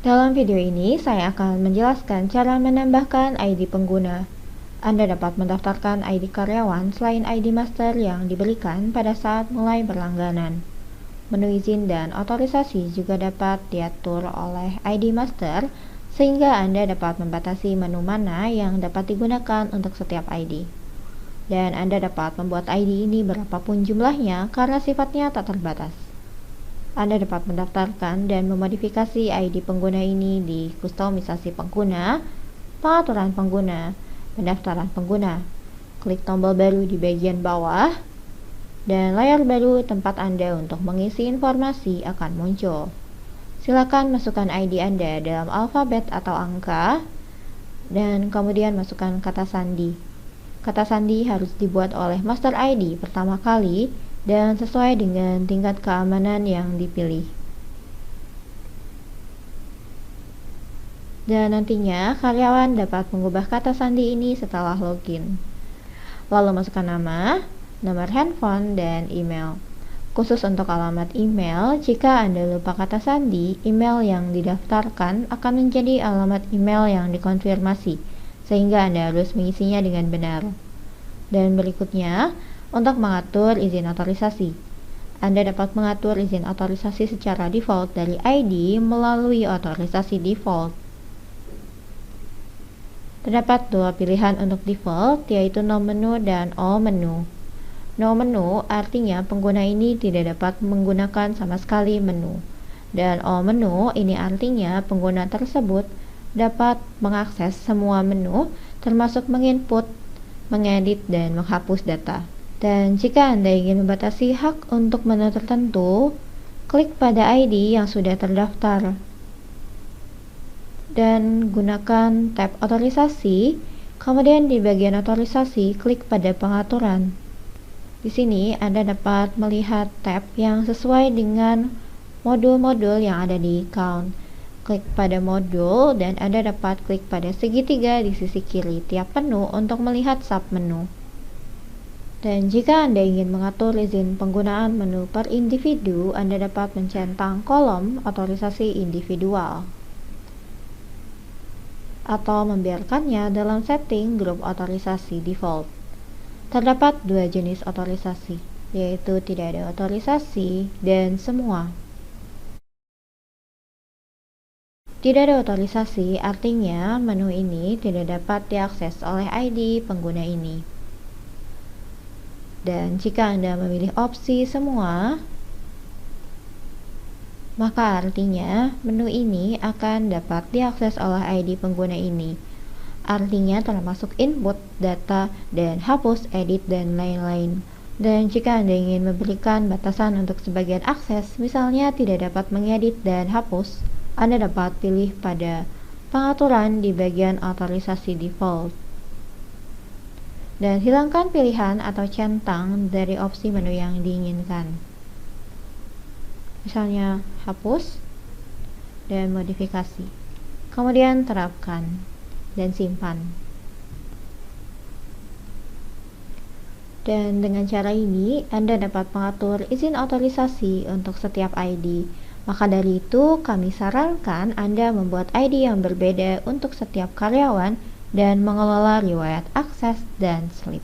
Dalam video ini, saya akan menjelaskan cara menambahkan ID pengguna. Anda dapat mendaftarkan ID karyawan selain ID master yang diberikan pada saat mulai berlangganan. Menu izin dan otorisasi juga dapat diatur oleh ID master, sehingga Anda dapat membatasi menu mana yang dapat digunakan untuk setiap ID. Dan Anda dapat membuat ID ini berapapun jumlahnya karena sifatnya tak terbatas. Anda dapat mendaftarkan dan memodifikasi ID pengguna ini di kustomisasi pengguna, pengaturan pengguna, pendaftaran pengguna. Klik tombol baru di bagian bawah, dan layar baru tempat Anda untuk mengisi informasi akan muncul. Silakan masukkan ID Anda dalam alfabet atau angka, dan kemudian masukkan kata sandi. Kata sandi harus dibuat oleh master ID pertama kali, dan sesuai dengan tingkat keamanan yang dipilih. Dan nantinya karyawan dapat mengubah kata sandi ini setelah login. Lalu masukkan nama, nomor handphone, dan email. Khusus untuk alamat email, jika Anda lupa kata sandi, email yang didaftarkan akan menjadi alamat email yang dikonfirmasi, sehingga Anda harus mengisinya dengan benar. Dan berikutnya, untuk mengatur izin otorisasi. Anda dapat mengatur izin otorisasi secara default dari ID melalui otorisasi default. Terdapat dua pilihan untuk default, yaitu no menu dan all menu. No menu artinya pengguna ini tidak dapat menggunakan sama sekali menu. Dan all menu ini artinya pengguna tersebut dapat mengakses semua menu, termasuk menginput, mengedit, dan menghapus data. Dan jika Anda ingin membatasi hak untuk menu tertentu, klik pada ID yang sudah terdaftar. Dan gunakan tab otorisasi, kemudian di bagian otorisasi, klik pada pengaturan. Di sini Anda dapat melihat tab yang sesuai dengan modul-modul yang ada di account. Klik pada modul dan Anda dapat klik pada segitiga di sisi kiri tiap menu untuk melihat sub-menu. Dan jika Anda ingin mengatur izin penggunaan menu per individu, Anda dapat mencentang kolom otorisasi individual atau membiarkannya dalam setting grup otorisasi default. Terdapat dua jenis otorisasi, yaitu tidak ada otorisasi dan semua. Tidak ada otorisasi artinya menu ini tidak dapat diakses oleh ID pengguna ini. Dan jika Anda memilih opsi semua, maka artinya menu ini akan dapat diakses oleh ID pengguna ini. Artinya termasuk input, data, dan hapus, edit, dan lain-lain. Dan jika Anda ingin memberikan batasan untuk sebagian akses, misalnya tidak dapat mengedit dan hapus, Anda dapat pilih pada pengaturan di bagian otorisasi default. Dan hilangkan pilihan atau centang dari opsi menu yang diinginkan. Misalnya hapus dan modifikasi. Kemudian terapkan dan simpan. Dan dengan cara ini Anda dapat mengatur izin otorisasi untuk setiap ID. Maka dari itu kami sarankan Anda membuat ID yang berbeda untuk setiap karyawan dan mengelola riwayat akses dan slip.